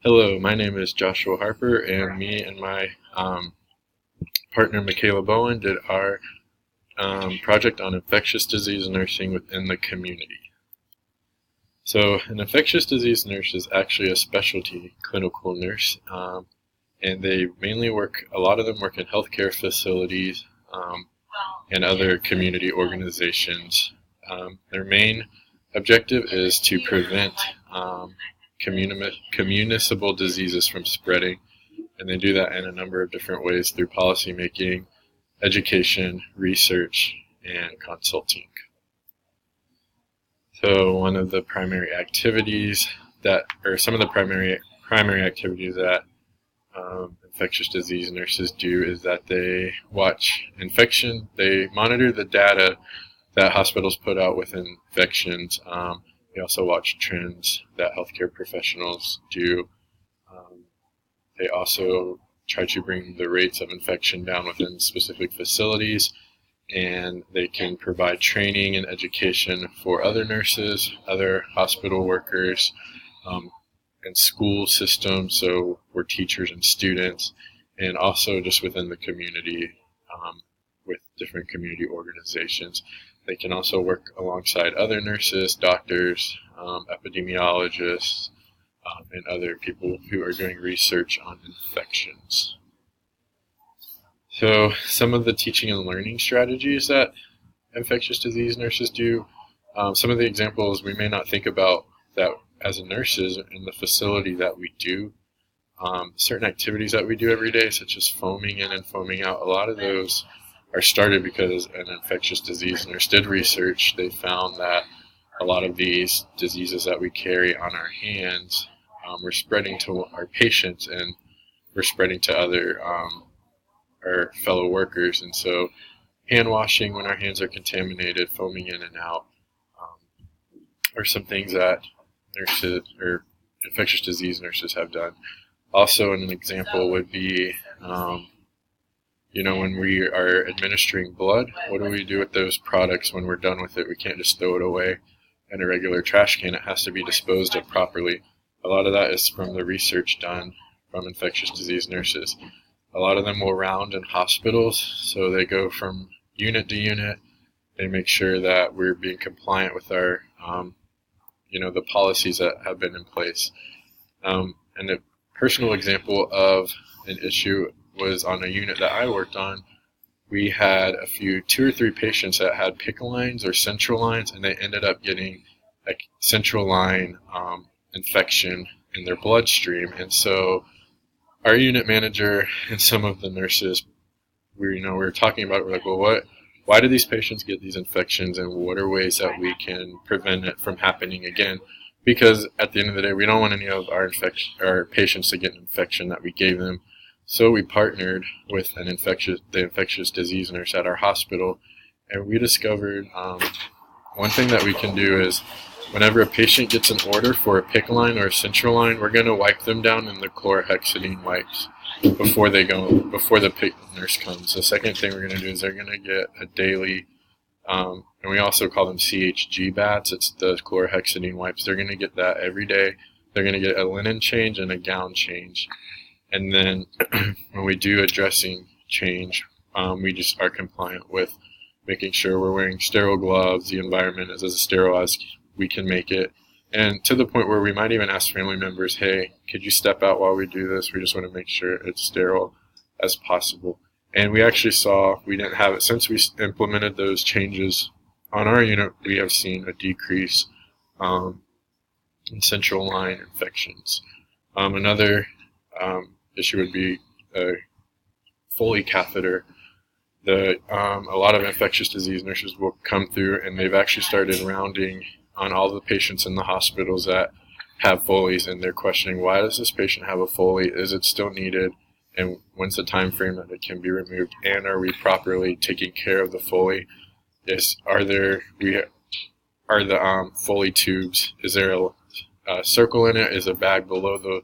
Hello, my name is Joshua Harper, and me and my partner Michaela Bowen did our project on infectious disease nursing within the community. So, an infectious disease nurse is actually a specialty clinical nurse, and they mainly work, a lot of them work in healthcare facilities and other community organizations. Their main objective is to prevent communicable diseases from spreading, and they do that in a number of different ways through policy making, education, research, and consulting. So one of the primary activities some of the primary activities that infectious disease nurses do is that they watch infection, they monitor the data that hospitals put out with infections. They also watch trends that healthcare professionals do. They also try to bring the rates of infection down within specific facilities, and they can provide training and education for other nurses, other hospital workers, and school systems, so we're teachers and students, and also just within the community with different community organizations. They can also work alongside other nurses, doctors, epidemiologists, and other people who are doing research on infections. So some of the teaching and learning strategies that infectious disease nurses do, some of the examples we may not think about that as nurses in the facility that we do, certain activities that we do every day, such as foaming in and foaming out, a lot of those are started because an infectious disease nurse did research. They found that a lot of these diseases that we carry on our hands were spreading to our patients, and we're spreading to other our fellow workers. And so hand washing when our hands are contaminated, foaming in and out, are some things that nurses or infectious disease nurses have done. Also, an example would be when we are administering blood, what do we do with those products when we're done with it? We can't just throw it away in a regular trash can. It has to be disposed of properly. A lot of that is from the research done from infectious disease nurses. A lot of them will round in hospitals, so they go from unit to unit. They make sure that we're being compliant with our, the policies that have been in place. And a personal example of an issue was on a unit that I worked on. We had two or three patients that had PICC lines or central lines, and they ended up getting a central line infection in their bloodstream. And so our unit manager and some of the nurses, we were talking about it. We're like, well, why do these patients get these infections, and what are ways that we can prevent it from happening again? Because at the end of the day, we don't want any of our patients to get an infection that we gave them. So we partnered with the infectious disease nurse at our hospital, and we discovered one thing that we can do is whenever a patient gets an order for a PICC line or a central line, we're going to wipe them down in the chlorhexidine wipes before the PICC nurse comes. The second thing we're going to do is they're going to get a daily, and we also call them CHG baths. It's the chlorhexidine wipes. They're going to get that every day. They're going to get a linen change and a gown change. And then when we do a dressing change, we just are compliant with making sure we're wearing sterile gloves. The environment is as sterile as we can make it. And to the point where we might even ask family members, hey, could you step out while we do this? We just want to make sure it's sterile as possible. And we actually saw, we didn't have it, since we implemented those changes on our unit, we have seen a decrease in central line infections. Another issue would be a Foley catheter. A lot of infectious disease nurses will come through, and they've actually started rounding on all the patients in the hospitals that have Foleys, and they're questioning, why does this patient have a Foley? Is it still needed? And when's the time frame that it can be removed? And are we properly taking care of the Foley? Are the Foley tubes, is there a circle in it? Is a bag below the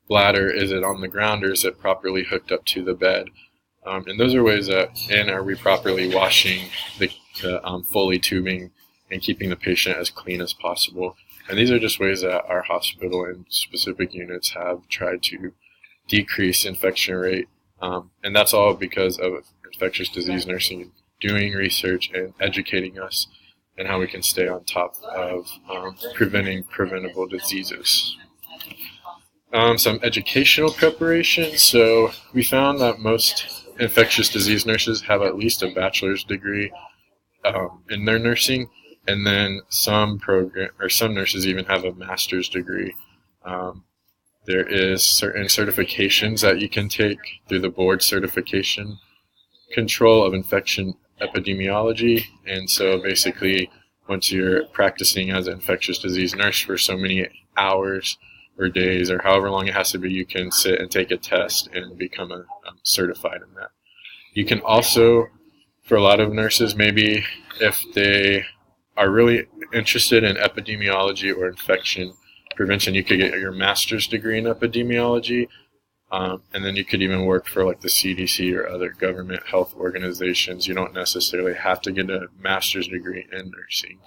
bladder? Is it on the ground, or is it properly hooked up to the bed? And those are ways that, and are we properly washing the Foley tubing and keeping the patient as clean as possible? And these are just ways that our hospital and specific units have tried to decrease infection rate. And that's all because of infectious disease nursing doing research and educating us and how we can stay on top of preventing preventable diseases. Some educational preparation. So we found that most infectious disease nurses have at least a bachelor's degree in their nursing, and then some nurses even have a master's degree. There is certain certifications that you can take through the board certification control of infection epidemiology, and so basically once you're practicing as an infectious disease nurse for so many hours or days or however long it has to be, you can sit and take a test and become certified in that. You can also, for a lot of nurses, maybe if they are really interested in epidemiology or infection prevention, you could get your master's degree in epidemiology, and then you could even work for like the CDC or other government health organizations. You don't necessarily have to get a master's degree in nursing.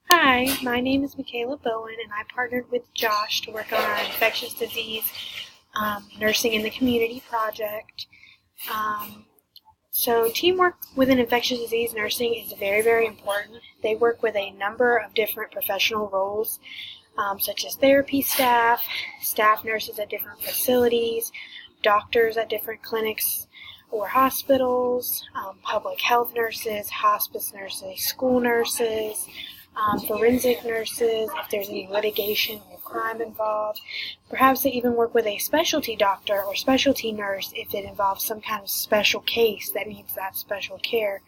Hi, my name is Michaela Bowen, and I partnered with Josh to work on our infectious disease nursing in the community project. So teamwork within infectious disease nursing is very, very important. They work with a number of different professional roles, such as therapy staff, staff nurses at different facilities, doctors at different clinics or hospitals, public health nurses, hospice nurses, school nurses, forensic nurses, if there's any litigation or crime involved. Perhaps they even work with a specialty doctor or specialty nurse if it involves some kind of special case that needs that special care.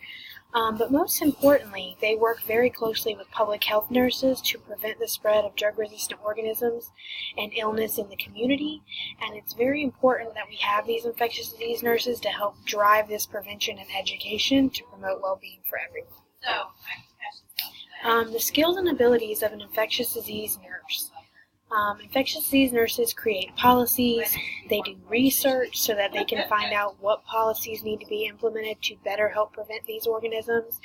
But most importantly, they work very closely with public health nurses to prevent the spread of drug-resistant organisms and illness in the community. And it's very important that we have these infectious disease nurses to help drive this prevention and education to promote well-being for everyone. The skills and abilities of an infectious disease nurse. Infectious disease nurses create policies. They do research so that they can find out what policies need to be implemented to better help prevent these organisms.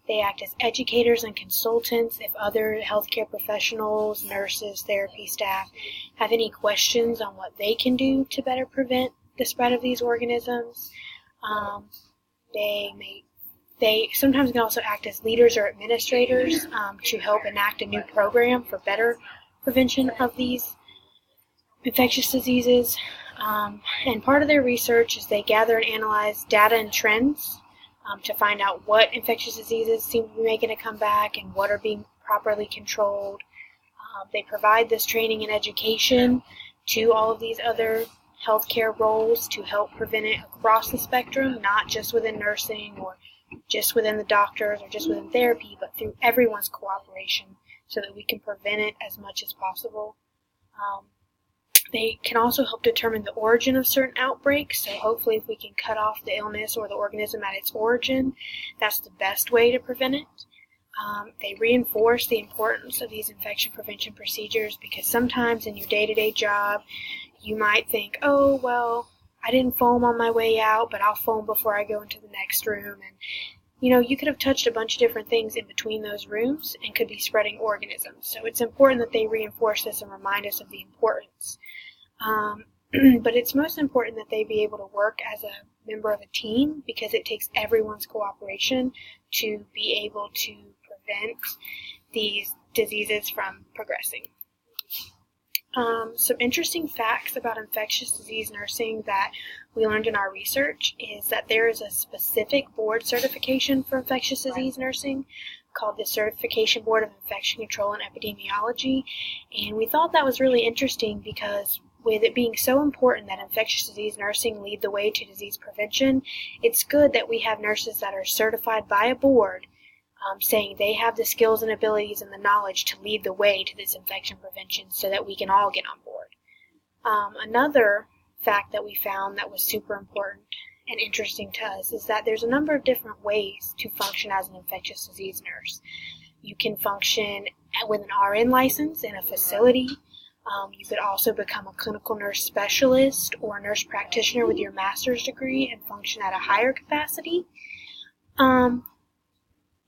They act as educators and consultants if other healthcare professionals, nurses, therapy staff have any questions on what they can do to better prevent the spread of these organisms. They sometimes can also act as leaders or administrators to help enact a new program for better prevention of these infectious diseases. And part of their research is they gather and analyze data and trends to find out what infectious diseases seem to be making a comeback and what are being properly controlled. They provide this training and education to all of these other healthcare roles to help prevent it across the spectrum, not just within nursing or just within the doctors or just within therapy, but through everyone's cooperation so that we can prevent it as much as possible. They can also help determine the origin of certain outbreaks, so hopefully if we can cut off the illness or the organism at its origin, that's the best way to prevent it. They reinforce the importance of these infection prevention procedures because sometimes in your day-to-day job, you might think, oh, well, I didn't foam on my way out, but I'll foam before I go into the next room. And, you could have touched a bunch of different things in between those rooms and could be spreading organisms. So it's important that they reinforce this and remind us of the importance. But it's most important that they be able to work as a member of a team because it takes everyone's cooperation to be able to prevent these diseases from progressing. Some interesting facts about infectious disease nursing that we learned in our research is that there is a specific board certification for infectious disease nursing called the Certification Board of Infection Control and Epidemiology, and we thought that was really interesting because with it being so important that infectious disease nursing lead the way to disease prevention, it's good that we have nurses that are certified by a board saying they have the skills and abilities and the knowledge to lead the way to this infection prevention so that we can all get on board. Another fact that we found that was super important and interesting to us is that there's a number of different ways to function as an infectious disease nurse. You can function with an RN license in a facility. You could also become a clinical nurse specialist or a nurse practitioner with your master's degree and function at a higher capacity.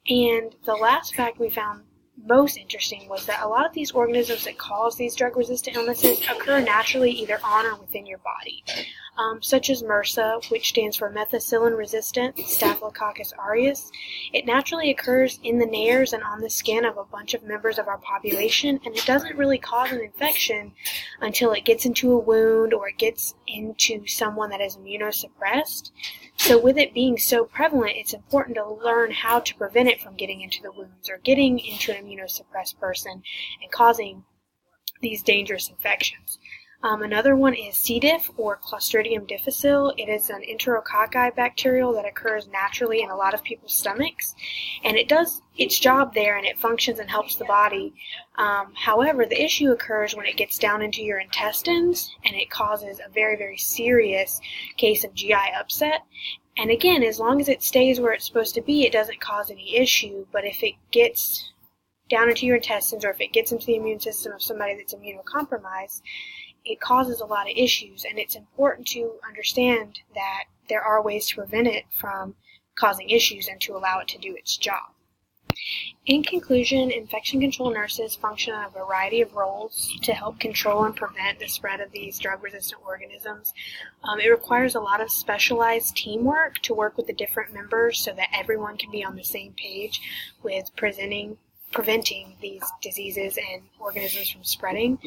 And the last fact we found most interesting was that a lot of these organisms that cause these drug-resistant illnesses occur naturally either on or within your body, such as MRSA, which stands for methicillin-resistant Staphylococcus aureus. It naturally occurs in the nares and on the skin of a bunch of members of our population, and it doesn't really cause an infection until it gets into a wound or it gets into someone that is immunosuppressed. So with it being so prevalent, it's important to learn how to prevent it from getting into the wounds or getting into an immunosuppressed person and causing these dangerous infections. Another one is C. diff, or Clostridium difficile. It is an enterococci bacterial that occurs naturally in a lot of people's stomachs, and it does its job there and it functions and helps the body. However, the issue occurs when it gets down into your intestines, and it causes a very, very serious case of GI upset. And again, as long as it stays where it's supposed to be, it doesn't cause any issue. But if it gets down into your intestines, or if it gets into the immune system of somebody that's immunocompromised, it causes a lot of issues. And it's important to understand that there are ways to prevent it from causing issues and to allow it to do its job. In conclusion, infection control nurses function on a variety of roles to help control and prevent the spread of these drug-resistant organisms. It requires a lot of specialized teamwork to work with the different members so that everyone can be on the same page with preventing these diseases and organisms from spreading.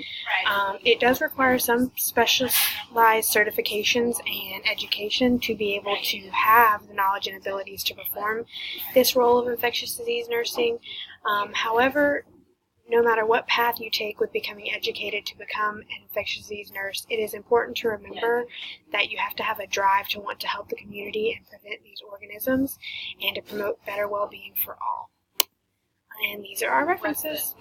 It does require some specialized certifications and education to be able to have the knowledge and abilities to perform this role of infectious disease nursing. However, no matter what path you take with becoming educated to become an infectious disease nurse, it is important to remember that you have to have a drive to want to help the community and prevent these organisms and to promote better well-being for all. And these are our references.